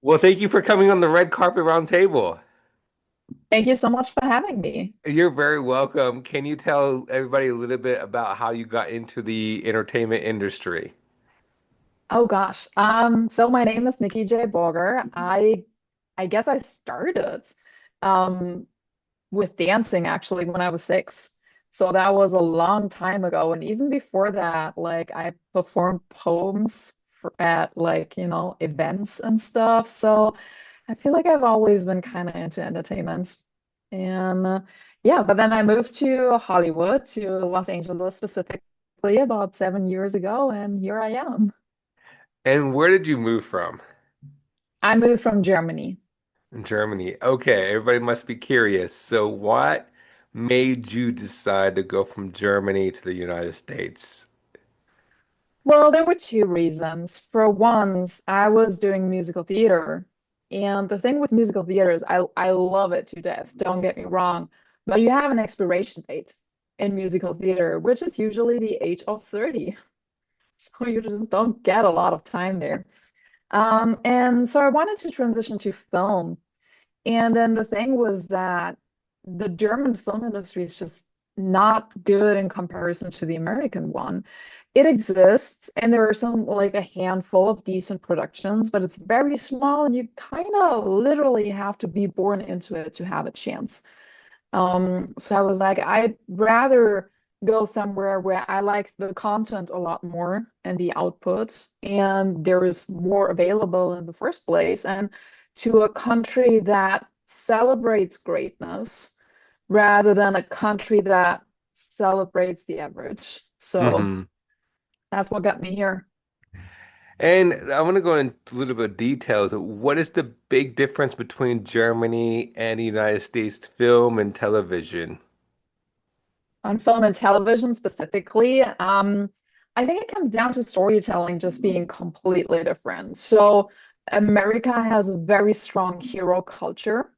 Well, thank you for coming on the red carpet round table. Thank you so much for having me. You're very welcome. Can you tell everybody a little bit about how you got into the entertainment industry? Oh gosh. So my name is Niki J. Borger. I guess I started um with dancing actually when I was 6. So that was a long time ago. And even before that, like I performed poems at events and stuff. So I feel like I've always been kind of into entertainment. And yeah, but then I moved to Hollywood, to Los Angeles specifically about 7 years ago, and here I am. And where did you move from? I moved from Germany. Germany. Okay, everybody must be curious. So, what made you decide to go from Germany to the United States? Well, there were two reasons. For one, I was doing musical theater. And the thing with musical theater is I love it to death, don't get me wrong. But you have an expiration date in musical theater, which is usually the age of 30. So you just don't get a lot of time there. And so I wanted to transition to film. And then the thing was that the German film industry is just not good in comparison to the American one. It exists, and there are some like a handful of decent productions, but it's very small, and you kind of literally have to be born into it to have a chance. So I was like, I'd rather go somewhere where I like the content a lot more and the output, and there is more available in the first place, and to a country that celebrates greatness rather than a country that celebrates the average. So Hmm. that's what got me here. And I want to go into a little bit of details. What is the big difference between Germany and the United States film and television? On film and television specifically, I think it comes down to storytelling just being completely different. So America has a very strong hero culture,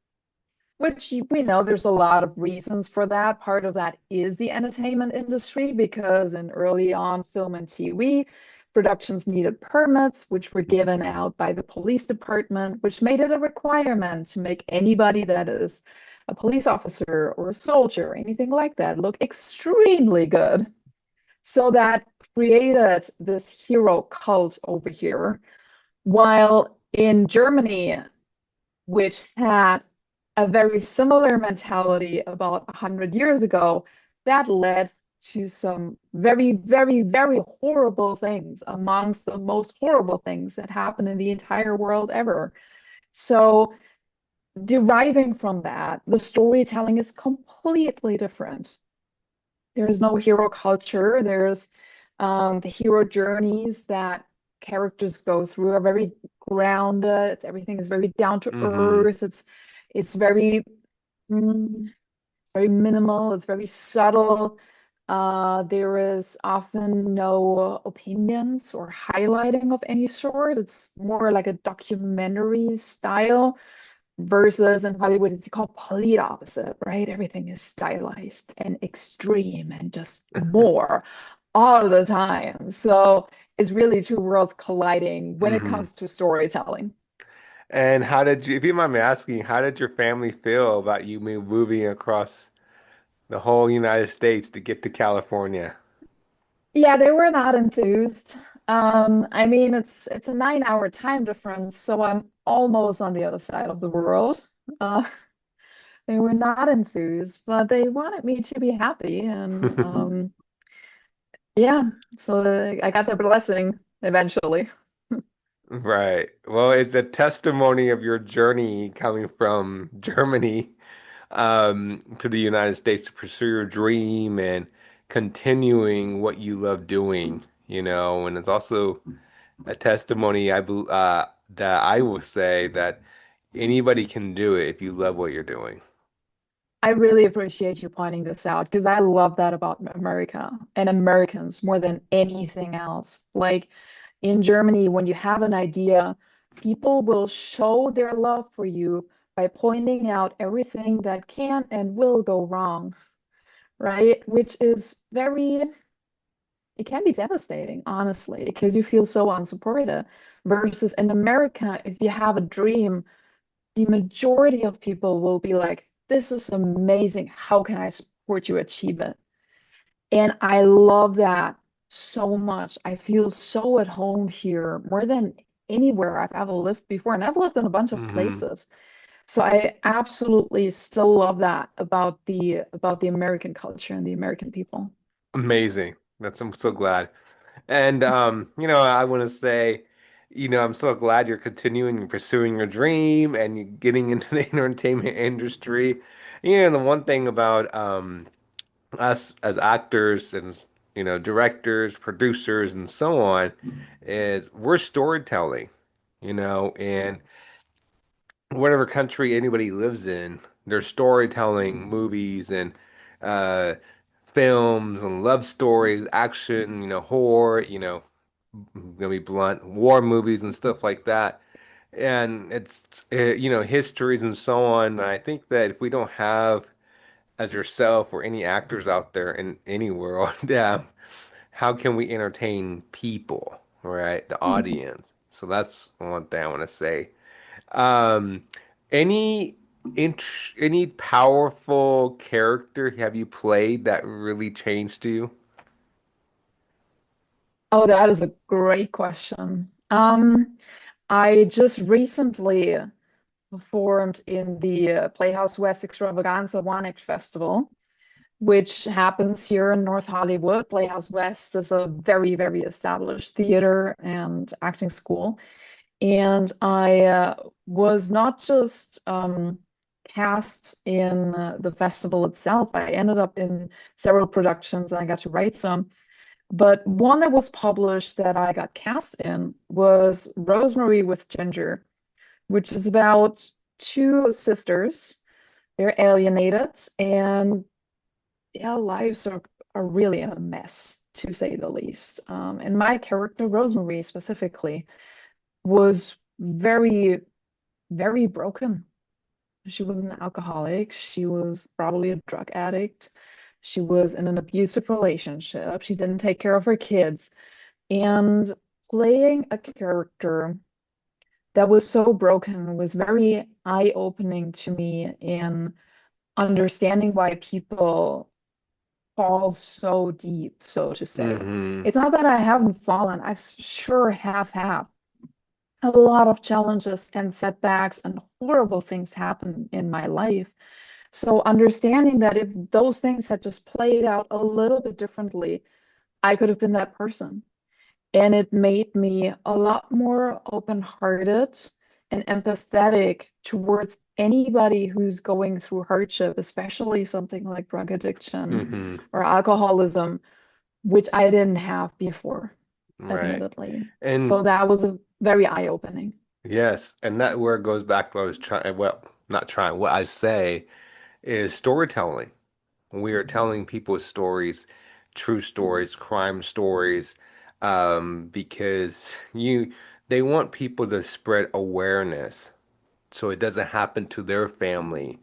which we know there's a lot of reasons for that. Part of that is the entertainment industry, because in early on film and TV, productions needed permits, which were given out by the police department, which made it a requirement to make anybody that is a police officer or a soldier, anything like that, look extremely good. So that created this hero cult over here. While in Germany, which had a very similar mentality about 100 years ago, that led to some very, very, very horrible things, amongst the most horrible things that happened in the entire world ever. So, deriving from that, the storytelling is completely different. There's no hero culture. There's the hero journeys that characters go through are very grounded. Everything is very down to Hmm. earth. It's very mm, very minimal. It's very subtle. There is often no opinions or highlighting of any sort. It's more like a documentary style versus in Hollywood, it's complete opposite, right? Everything is stylized and extreme and just more all the time. So it's really two worlds colliding when it Hmm. comes to storytelling. And how did you, if you mind me asking, how did your family feel about you moving across the whole United States to get to California? Yeah, they were not enthused. I mean, it's a 9 hour time difference, so I'm almost on the other side of the world. Uh, they were not enthused, but they wanted me to be happy, and yeah, so I got their blessing eventually. Right. Well, it's a testimony of your journey coming from Germany to the United States to pursue your dream and continuing what you love doing, and it's also a testimony that I will say that anybody can do it if you love what you're doing. I really appreciate you pointing this out because I love that about America and Americans more than anything else. Like in Germany, when you have an idea, people will show their love for you by pointing out everything that can and will go wrong, right? Which is very it can be devastating, honestly, because you feel so unsupported. Versus in America, if you have a dream, the majority of people will be like, this is amazing. How can I support you achieve it? And I love that so much. I feel so at home here more than anywhere I've ever lived before. And I've lived in a bunch of Hmm. places. So I absolutely still love that about the American culture and the American people. Amazing. I'm so glad. And I want to say, I'm so glad you're continuing and pursuing your dream and you getting into the entertainment industry. The one thing about us as actors and directors, producers, and so on is we're storytelling, and whatever country anybody lives in, there's storytelling, movies and uh, films and love stories, action, horror, gonna be blunt, war movies and stuff like that. And it's histories and so on. I think that if we don't have as yourself or any actors out there in any world, yeah, how can we entertain people, right? The Mhm. audience. So that's one thing I want to say. Um, any any powerful character have you played that really changed you? Oh, that is a great question. I just recently performed in the Playhouse West Extravaganza One Act Festival, which happens here in North Hollywood. Playhouse West is a very, very established theater and acting school. And I was not just cast in the festival itself, I ended up in several productions and I got to write some. But one that was published that I got cast in was Rosemary with Ginger, which is about two sisters. They're alienated and their lives are really a mess, to say the least. And my character, Rosemary specifically, was very, very broken. She was an alcoholic. She was probably a drug addict. She was in an abusive relationship. She didn't take care of her kids. And playing a character that was so broken was very eye-opening to me in understanding why people fall so deep, so to say. Hmm. It's not that I haven't fallen, I sure have had a lot of challenges and setbacks and horrible things happen in my life. So understanding that if those things had just played out a little bit differently, I could have been that person. And it made me a lot more open-hearted and empathetic towards anybody who's going through hardship, especially something like drug addiction Hmm. or alcoholism, which I didn't have before, Right. admittedly. And So that was a very eye-opening. yes, and that where it goes back to what I was trying, well, not trying, what I say is storytelling. We are telling people stories, true stories, crime stories, because they want people to spread awareness so it doesn't happen to their family,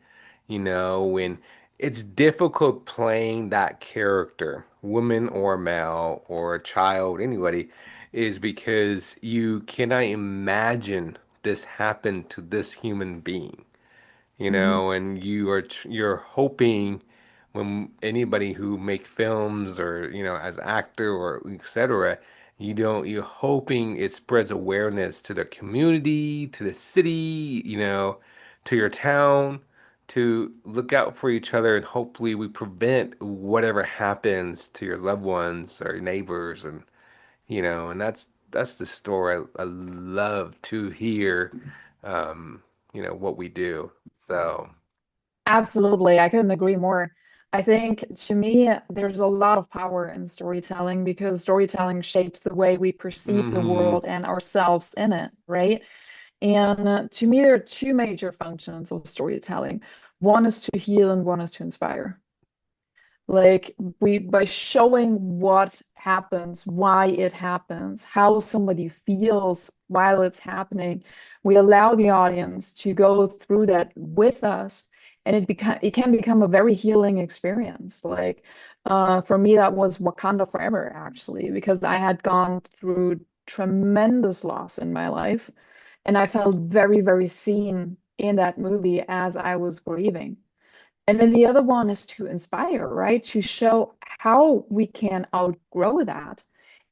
when it's difficult playing that character, woman or male or a child, anybody, is because you cannot imagine this happen to this human being, Mhm. and you're hoping when anybody who make films or as actor or etc. You're hoping it spreads awareness to the community, to the city, to your town, to look out for each other, and hopefully we prevent whatever happens to your loved ones or your neighbors, and that's the story I love to hear, what we do. So, Absolutely. I couldn't agree more. I think to me, there's a lot of power in storytelling because storytelling shapes the way we perceive the hmm world and ourselves in it, right? And to me, there are two major functions of storytelling. One is to heal and one is to inspire. Like by showing what happens, why it happens, how somebody feels while it's happening, we allow the audience to go through that with us and it can become a very healing experience. Like for me, that was Wakanda Forever, actually, because I had gone through tremendous loss in my life, and I felt very, very seen in that movie as I was grieving. And then the other one is to inspire, right? To show how we can outgrow that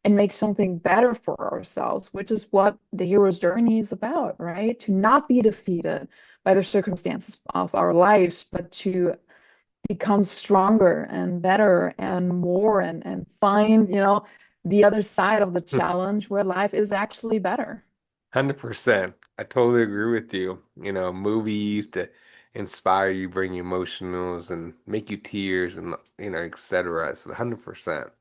and make something better for ourselves, which is what the hero's journey is about, right? To not be defeated by the circumstances of our lives, but to become stronger and better and more and find, the other side of the challenge where life is actually better. 100%. I totally agree with you. You know, movies that inspire you, bring you emotionals and make you tears and etc. So 100%.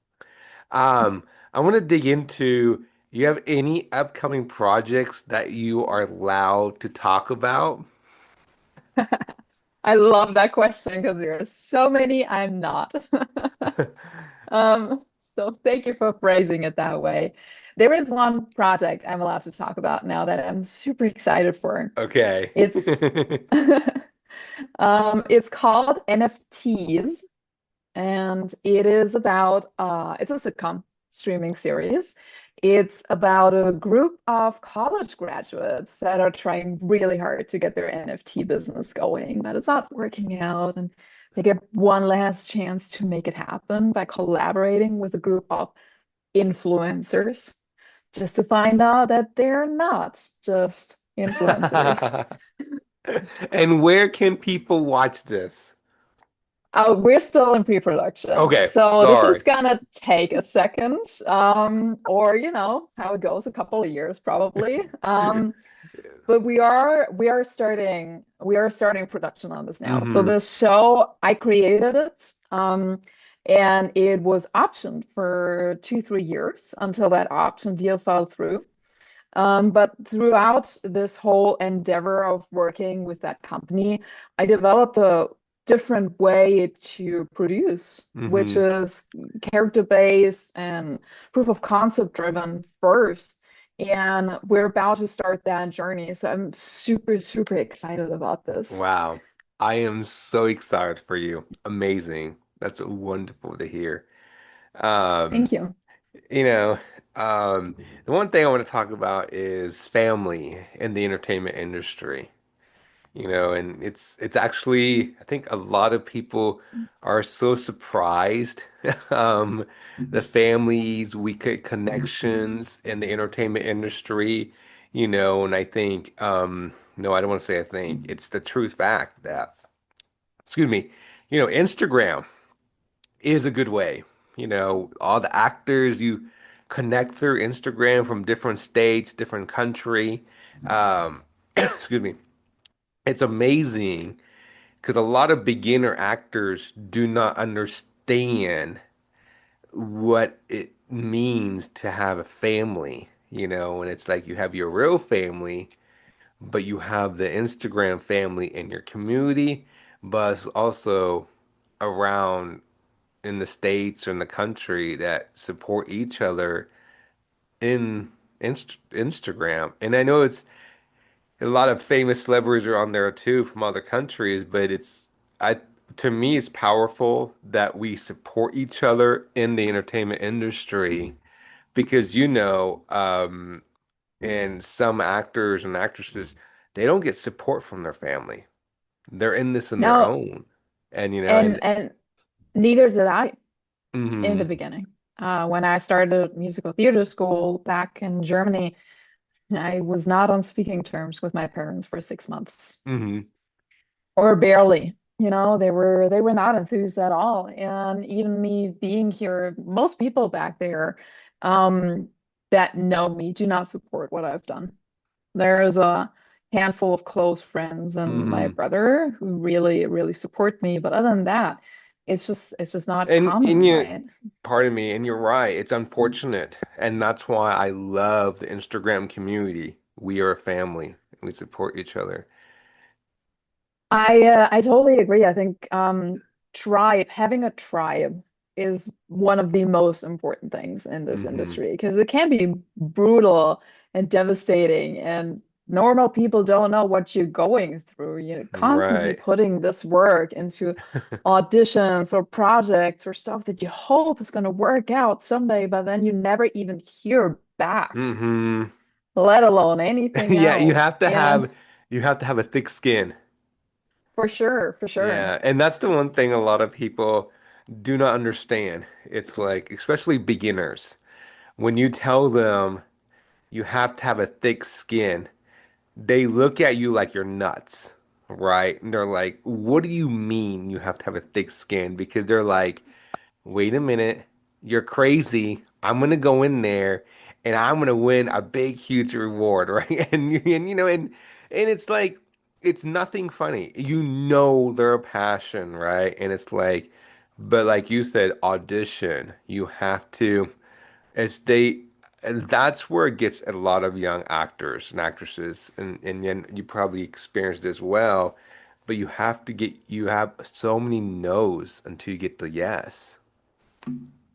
I want to dig into, you have any upcoming projects that you are allowed to talk about? I love that question because there are so many I'm not. So thank you for phrasing it that way. There is one project I'm allowed to talk about now that I'm super excited for. Okay. It's it's called NFTs, and it is about it's a sitcom streaming series. It's about a group of college graduates that are trying really hard to get their NFT business going, but it's not working out, and they get one last chance to make it happen by collaborating with a group of influencers, just to find out that they're not just influencers. And where can people watch this? We're still in pre-production, Okay, so this is sorry. gonna take a second, or how it goes, a couple of years probably. But we are starting production on this now. So Hmm. this show, I created it, and it was optioned for 2, 3 years until that option deal fell through. But throughout this whole endeavor of working with that company, I developed a different way to produce, which Hmm. is character-based and proof of concept driven first. And we're about to start that journey. So I'm super, super excited about this. Wow. I am so excited for you. Amazing. That's wonderful to hear. Um, Thank you. you know, um, the one thing I want to talk about is family in the entertainment industry. And it's actually, I think a lot of people are so surprised the families, we could connections in the entertainment industry, and I think no, I don't want to say I think, it's the truth fact that, excuse me, Instagram is a good way. All the actors you connect through Instagram from different states, different country. Excuse me. It's amazing because a lot of beginner actors do not understand what it means to have a family, and it's like you have your real family, but you have the Instagram family in your community, but it's also around in the states or in the country that support each other in Instagram. And I know it's a lot of famous celebrities are on there too from other countries, but I to me it's powerful that we support each other in the entertainment industry because and some actors and actresses they don't get support from their family. They're in this on their No, own. And and neither did I in the hmm beginning. When I started musical theater school back in Germany, I was not on speaking terms with my parents for 6 months, hmm or barely. They were not enthused at all. And even me being here, most people back there um, that know me do not support what I've done. There's a handful of close friends and my hmm brother who really, really support me. But other than that, it's just not and common, right? pardon me, and you're right. It's unfortunate, and that's why I love the Instagram community. We are a family. We support each other. I totally agree. I think having a tribe is one of the most important things in this Hmm. industry because it can be brutal and devastating and normal people don't know what you're going through. You're constantly Right. putting this work into auditions or projects or stuff that you hope is going to work out someday, but then you never even hear back, Hmm. let alone anything Yeah, else. And you have to have a thick skin. for sure, for sure. Yeah, and that's the one thing a lot of people do not understand. It's like, especially beginners, when you tell them you have to have a thick skin, they look at you like you're nuts, right? And they're like, "What do you mean you have to have a thick skin?" Because they're like, wait a minute, you're crazy. I'm gonna go in there and I'm gonna win a big, huge reward, right? And you know, and it's like it's nothing funny. You know their passion, right? And it's like, but like you said, audition. You have to, as they, and that's where it gets a lot of young actors and actresses, and then you probably experienced as well. But you have so many no's until you get the yes.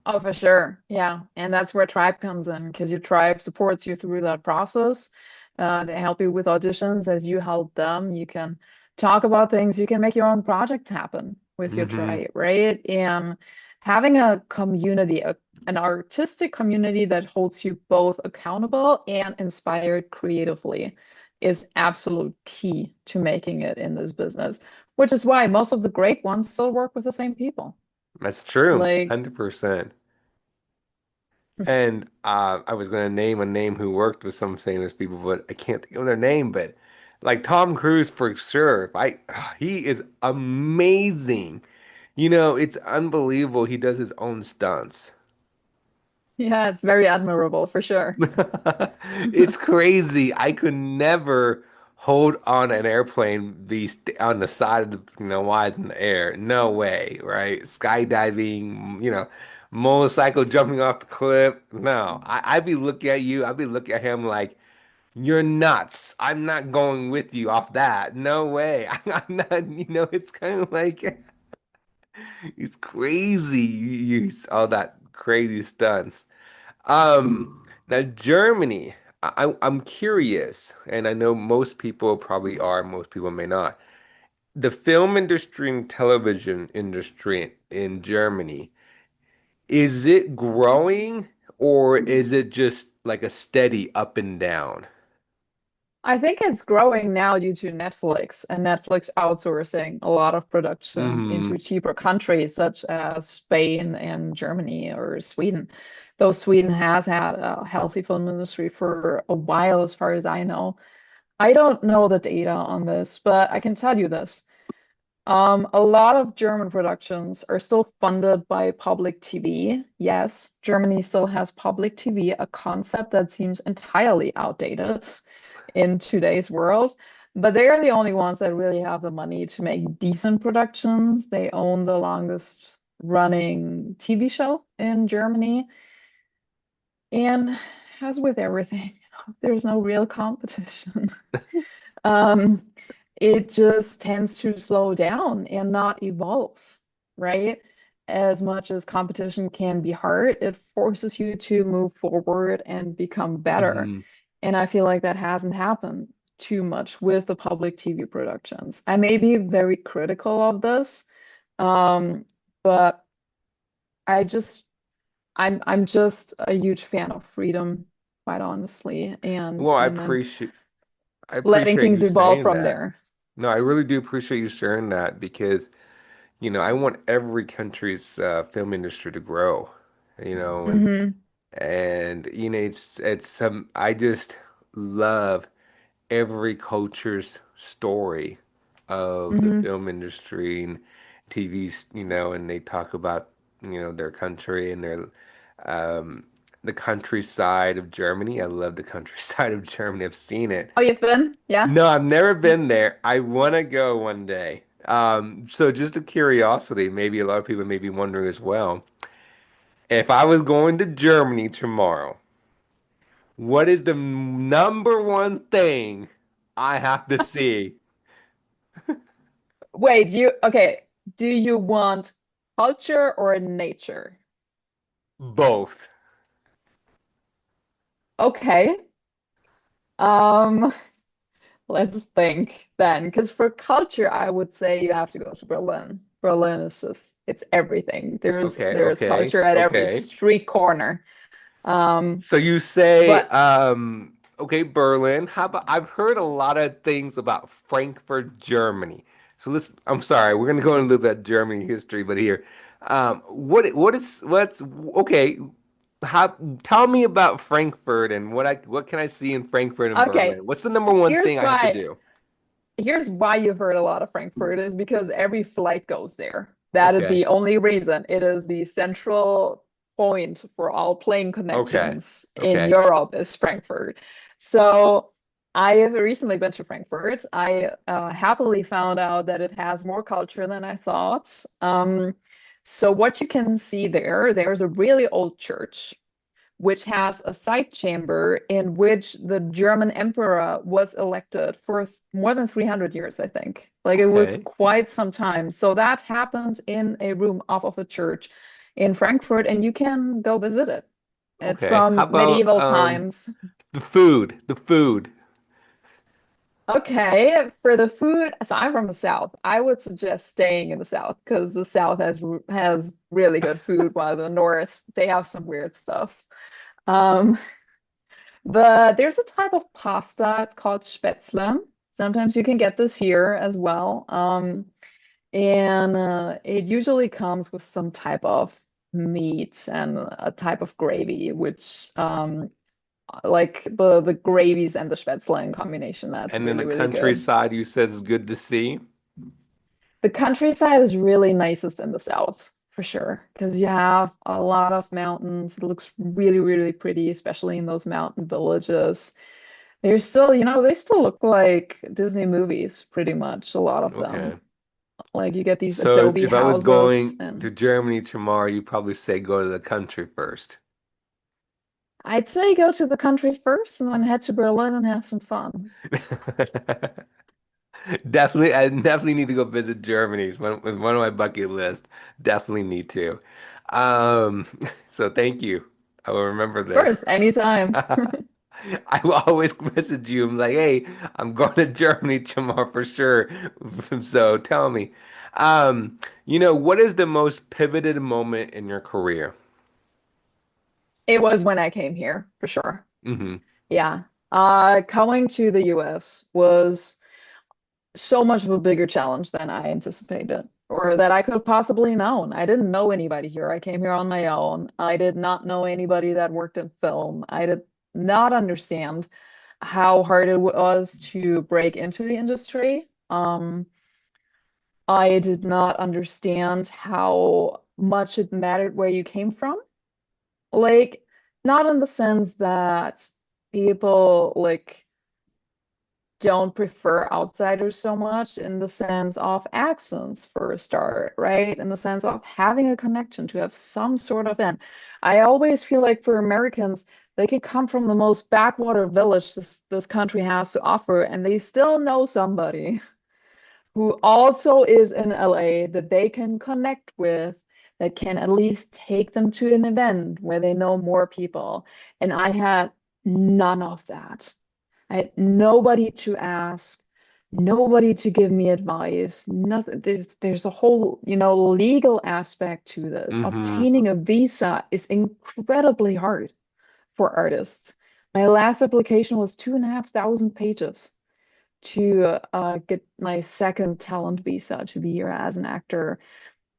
Oh, for sure. Yeah. And that's where tribe comes in because your tribe supports you through that process. They help you with auditions as you help them. You can talk about things. You can make your own projects happen with your Hmm. tribe, right? And having a community, an artistic community that holds you both accountable and inspired creatively is absolute key to making it in this business, which is why most of the great ones still work with the same people. That's true, Like, 100%. And I was gonna name a name who worked with some famous people, but I can't think of their name. But like Tom Cruise for sure. If I he is amazing. You know, it's unbelievable. He does his own stunts. yeah, it's very admirable for sure. It's crazy. I could never hold on an airplane, be st on the side of the, while it's in the air. No way, right? Skydiving, motorcycle jumping off the cliff. No, I'd be looking at you. I'd be looking at him like, you're nuts. I'm not going with you off that. No way. I'm not, it's kind of like, it's crazy. You use all that crazy stunts. Now Germany, I'm curious, and I know most people probably are, most people may not. The film industry and television industry in Germany, is it growing or is it just like a steady up and down? I think it's growing now due to Netflix and Netflix outsourcing a lot of productions into Hmm. cheaper countries such as Spain and Germany or Sweden. Though Sweden has had a healthy film industry for a while, as far as I know. I don't know the data on this, but I can tell you this. A lot of German productions are still funded by public TV. Yes, Germany still has public TV, a concept that seems entirely outdated in today's world. But they are the only ones that really have the money to make decent productions. They own the longest running TV show in Germany. And as with everything, there's no real competition. Um, it just tends to slow down and not evolve, right? As much as competition can be hard, it forces you to move forward and become better. Hmm. And I feel like that hasn't happened too much with the public TV productions. I may be very critical of this, um, but I just I'm just a huge fan of freedom, quite honestly, Well, and then I letting appreciate things you evolve saying from that. there. No, I really do appreciate you sharing that because I want every country's film industry to grow, and Hmm. it's I just love every culture's story of the Hmm. film industry and TVs, and they talk about, their country and their um the countryside of Germany. I love the countryside of Germany. I've seen it. Oh, you've been? Yeah. No, I've never been there. I want to go one day. So just a curiosity, maybe a lot of people may be wondering as well. If I was going to Germany tomorrow, what is the number one thing I have to see? Wait, do you want culture or nature? Both. Okay. Um, Let's think then, because for culture, I would say you have to go to Berlin. Berlin is just, it's everything. Okay, There's okay, culture at every okay. street corner. Um, So you say, but okay, Berlin. How about I've heard a lot of things about Frankfurt, Germany. So let's, I'm sorry, we're gonna go into a little bit of Germany history, but here, what's okay? How tell me about Frankfurt and what can I see in Frankfurt and okay, Berlin? What's the number one here's thing I have to why. do? Here's why you've heard a lot of Frankfurt is because every flight goes there. That is Okay, the only reason. It is the central point for all plane okay, connections in okay, Europe is Frankfurt. So I have recently been to Frankfurt. I happily found out that it has more culture than I thought. So what you can see there, there's a really old church which has a side chamber in which the German emperor was elected for more than 300 years, I think. Like it was okay, quite some time. So that happened in a room off of a church in Frankfurt, and you can go visit it. It's okay. How from about medieval times. the food? The food. Okay, for the food, so I'm from the South. I would suggest staying in the South because the South has really good food, while the North, they have some weird stuff. Um, there's a type of pasta, it's called Spätzle. Sometimes you can get this here as well. And it usually comes with some type of meat and a type of gravy, which like the gravies and the Spätzle in combination, that's And then really, the really good. countryside you said is good to see. The countryside is really nicest in the south, for sure, because you have a lot of mountains. It looks really, really pretty, especially in those mountain villages. They're still, they still look like Disney movies, pretty much, a lot of them. Okay. Like you get these So adobe if I was houses, going to and Germany tomorrow, you'd probably say go to the country first. I'd say go to the country first and then head to Berlin and have some fun. Definitely, I definitely need to go visit Germany. It's one of my bucket list. Definitely need to. Um, so thank you. I will remember Of this. course, anytime. I will always message you. I'm like, hey, I'm going to Germany tomorrow for sure. So tell me, what is the most pivoted moment in your career? It was when I came here, for sure. Hmm. Yeah. Coming to the US was so much of a bigger challenge than I anticipated or that I could have possibly known. I didn't know anybody here. I came here on my own. I did not know anybody that worked in film. I did not understand how hard it was to break into the industry. I did not understand how much it mattered where you came from. Like, not in the sense that people like don't prefer outsiders so much in the sense of accents for a start, right? In the sense of having a connection to have some sort of in. I always feel like for Americans, they can come from the most backwater village this country has to offer, and they still know somebody who also is in LA that they can connect with, that can at least take them to an event where they know more people. And I had none of that. I had nobody to ask, nobody to give me advice, nothing. There's a whole, legal aspect to this. Hmm. Obtaining a visa is incredibly hard for artists. My last application was 2,500 pages to get my second talent visa to be here as an actor.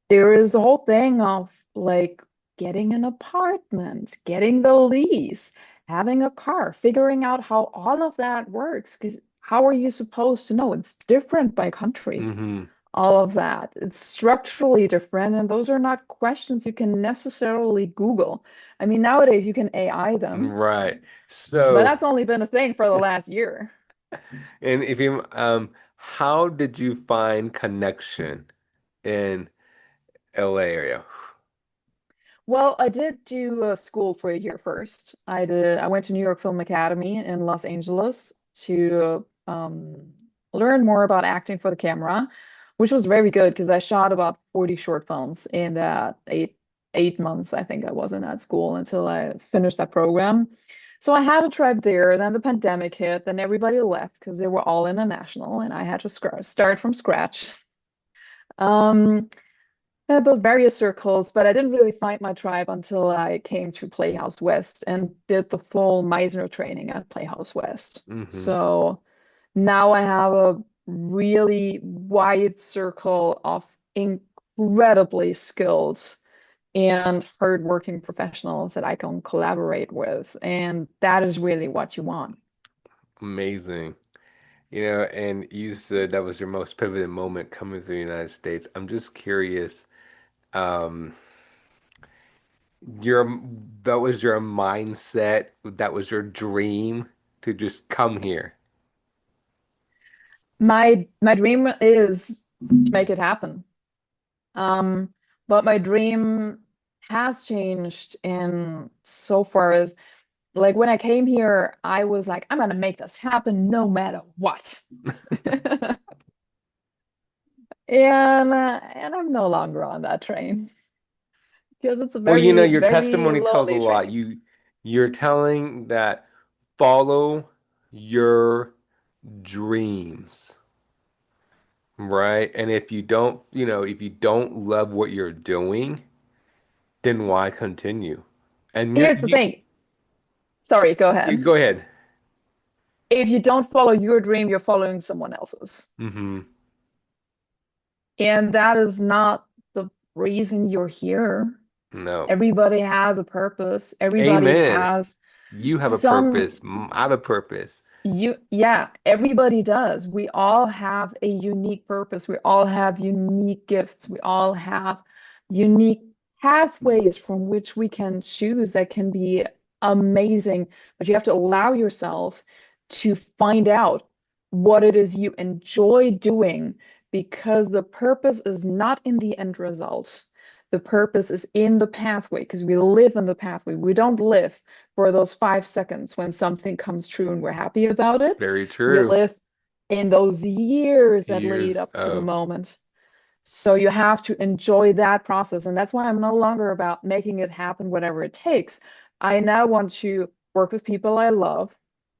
There is the whole thing of like getting an apartment, getting the lease, having a car, figuring out how all of that works. Because how are you supposed to know? It's different by country. Hmm. All of that. It's structurally different, and those are not questions you can necessarily Google. I mean, nowadays you can AI them, Right. but So, that's only been a thing for the last year. and if you, how did you find connection in LA area? Well, I did do school for a year first. I went to New York Film Academy in Los Angeles to learn more about acting for the camera, which was very good because I shot about 40 short films in that 8 months I think I was in that school until I finished that program. So I had a tribe there, then the pandemic hit, then everybody left because they were all international, and I had to start from scratch. Um, I built various circles, but I didn't really find my tribe until I came to Playhouse West and did the full Meisner training at Playhouse West. Hmm. So now I have a really wide circle of incredibly skilled and hardworking professionals that I can collaborate with. And that is really what you want. Amazing. And you said that was your most pivotal moment coming to the United States. I'm just curious, um, your that was your mindset, that was your dream to just come here. My dream is to make it happen. Um, but my dream has changed in so far as like when I came here, I was like, I'm gonna make this happen no matter what. And I'm no longer on that train because it's a Well, very, your very testimony tells a lonely lot. train. You're telling that follow your dreams, right? And if you don't, if you don't love what you're doing, then why continue? And Here's the thing. Sorry, go you ahead. go ahead. If you don't follow your dream, you're following someone else's. Hmm. And that is not the reason you're here. No. Everybody has a purpose. Everybody Amen. has You have a some purpose. I have a purpose. yeah, everybody does. We all have a unique purpose. We all have unique gifts. We all have unique pathways from which we can choose that can be amazing. But you have to allow yourself to find out what it is you enjoy doing because the purpose is not in the end result. The purpose is in the pathway because we live in the pathway. We don't live for those 5 seconds when something comes true and we're happy about it. Very We true. live in those years that lead Years up to the of, moment. So you have to enjoy that process. And that's why I'm no longer about making it happen, whatever it takes. I now want to work with people I love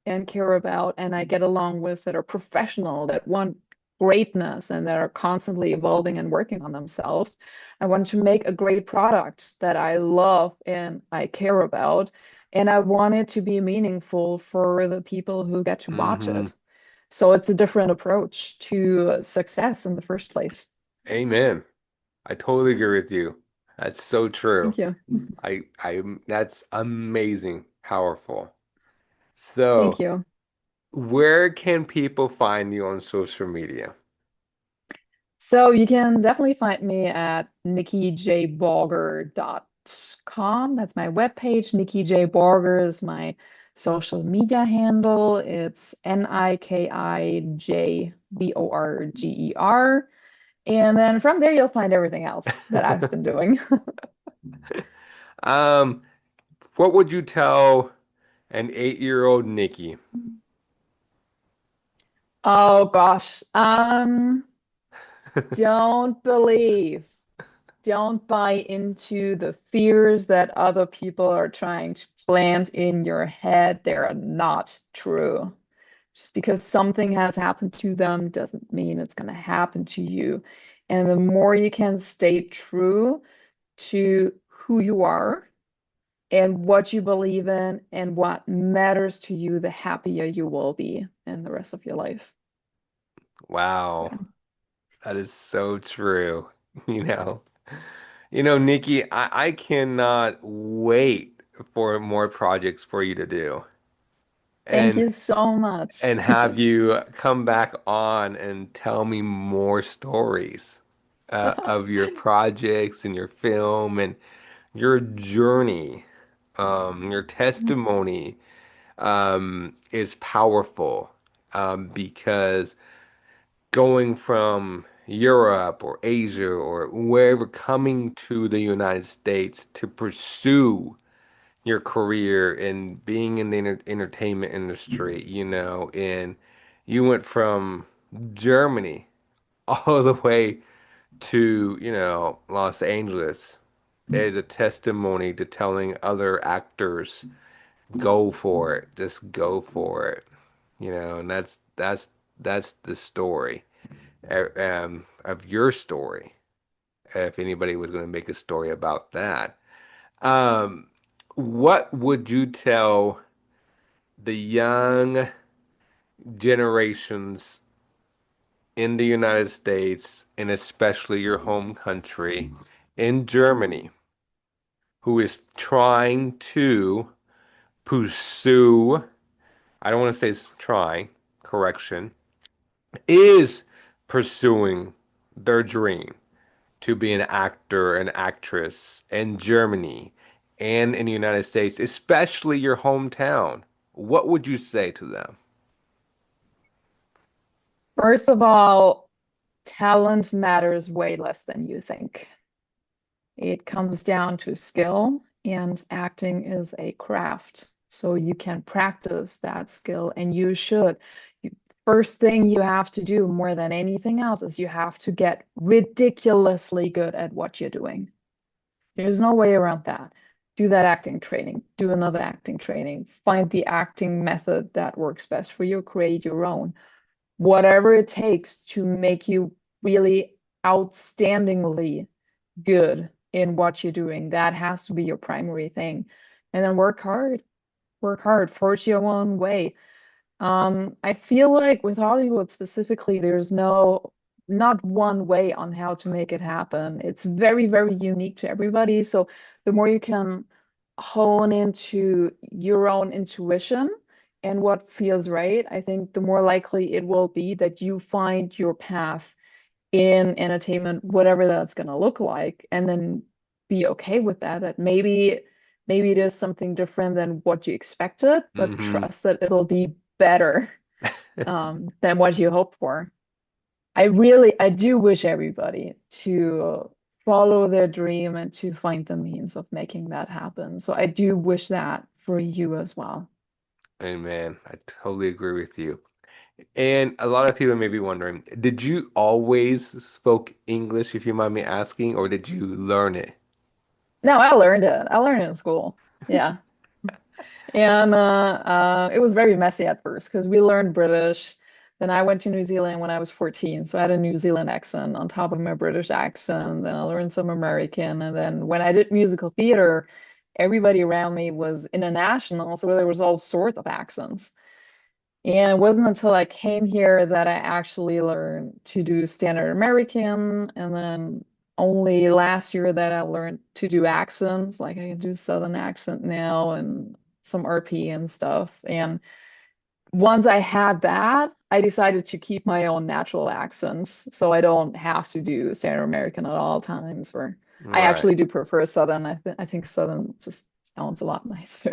and care about and I get along with that are professional, that want greatness and that are constantly evolving and working on themselves. I want to make a great product that I love and I care about. And I want it to be meaningful for the people who get to watch hmm it. So it's a different approach to success in the first place. Amen. I totally agree with you. That's so true. Thank you. That's amazing, powerful. Thank So, you. where can people find you on social media? So you can definitely find me at nikijborger.com. That's my webpage. Niki J Borger is my social media handle. It's NikiJBorger. And then from there, you'll find everything else that I've been doing. Um, what would you tell an 8-year-old Nikki? Oh gosh. Don't believe. Don't buy into the fears that other people are trying to plant in your head. They're not true. Just because something has happened to them doesn't mean it's going to happen to you. And the more you can stay true to who you are and what you believe in and what matters to you, the happier you will be in the rest of your life. Wow, Yeah. that is so true. You know, Nikki, I cannot wait for more projects for you to do Thank and you so much. have you come back on and tell me more stories of your projects and your film and your journey. Your testimony is powerful because going from Europe or Asia or wherever, coming to the United States to pursue your career and being in the entertainment industry, and you went from Germany all the way to, Los Angeles is a testimony to telling other actors go for it. Just go for it. And that's the story of your story. If anybody was going to make a story about that, um, what would you tell the young generations in the United States, and especially your home country in Germany, who is trying to pursue, I don't want to say it's trying, correction, is pursuing their dream to be an actor, an actress in Germany and in the United States, especially your hometown? What would you say to them? First of all, talent matters way less than you think. It comes down to skill, and acting is a craft. So you can practice that skill, and you should. First thing you have to do more than anything else is you have to get ridiculously good at what you're doing. There's no way around that. Do that acting training, do another acting training, find the acting method that works best for you, create your own. Whatever it takes to make you really outstandingly good in what you're doing. That has to be your primary thing. And then work hard, forge your own way. I feel like with Hollywood specifically, there's not one way on how to make it happen. It's very, very unique to everybody. So the more you can hone into your own intuition and what feels right, I think the more likely it will be that you find your path in entertainment, whatever that's going to look like, and then be okay with that. That maybe it is something different than what you expected, but Hmm. trust that it'll be better than what you hoped for. I do wish everybody to follow their dream and to find the means of making that happen. So I do wish that for you as well. Amen. I totally agree with you. And a lot of people may be wondering, did you always spoke English, if you mind me asking, or did you learn it? No, I learned it. I learned it in school. Yeah. And it was very messy at first because we learned British. Then I went to New Zealand when I was 14, so I had a New Zealand accent on top of my British accent. Then I learned some American. And then when I did musical theater, everybody around me was international, so there was all sorts of accents. And it wasn't until I came here that I actually learned to do standard American, and then only last year that I learned to do accents. Like I can do Southern accent now and some RP and stuff. And once I had that, I decided to keep my own natural accents so I don't have to do standard American at all times. Or I Right. actually do prefer Southern. I think Southern just sounds a lot nicer.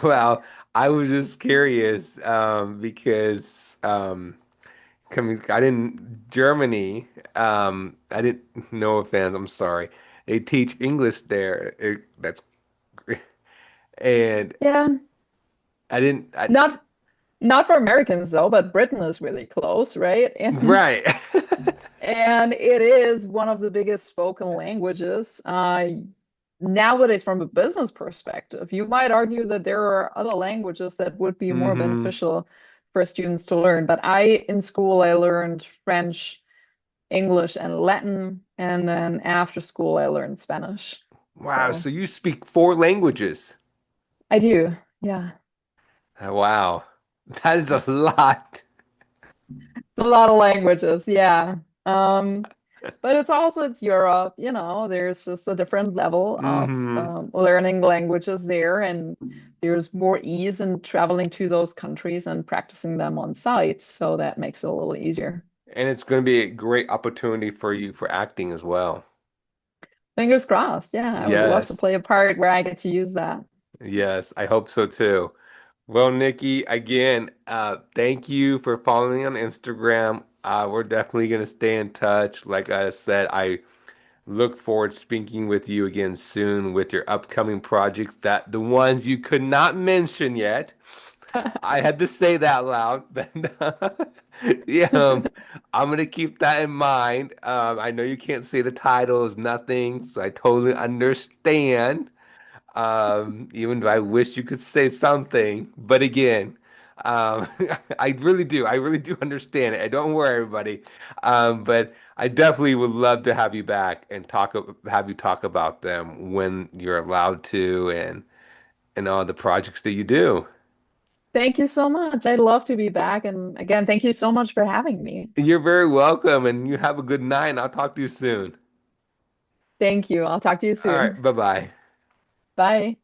Well, I was just curious because coming, I didn't Germany. I didn't. No offense. I'm sorry. They teach English there. That's and Yeah, I didn't. not not for Americans though, but Britain is really close, right? Right. And it is one of the biggest spoken languages. Nowadays, from a business perspective, you might argue that there are other languages that would be more Hmm. beneficial for students to learn. But in school, I learned French, English, and Latin, and then after school, I learned Spanish. Wow. So So you speak four languages. I do, yeah. Wow. That is a lot. A lot of languages, yeah. Um, but it's Europe, there's just a different level of Hmm. learning languages there, and there's more ease in traveling to those countries and practicing them on site, so that makes it a little easier. And it's going to be a great opportunity for you for acting as well. Fingers crossed. Yeah, I would love to Yes. play a part where I get to use that. Yes. I hope so too. Well, Nikki, again, thank you for following me on Instagram. We're definitely going to stay in touch. Like I said, I look forward to speaking with you again soon with your upcoming projects, that the ones you could not mention yet. I had to say that loud, but yeah, I'm gonna keep that in mind. I know you can't say the title is nothing, so I totally understand. Even though I wish you could say something, but again, I really do. I really do understand it. Don't worry, everybody. But I definitely would love to have you back and have you talk about them when you're allowed to, and all the projects that you do. Thank you so much. I'd love to be back. And again, thank you so much for having me. You're very welcome, and you have a good night. And I'll talk to you soon. Thank you. I'll talk to you All right, soon. bye bye. Bye.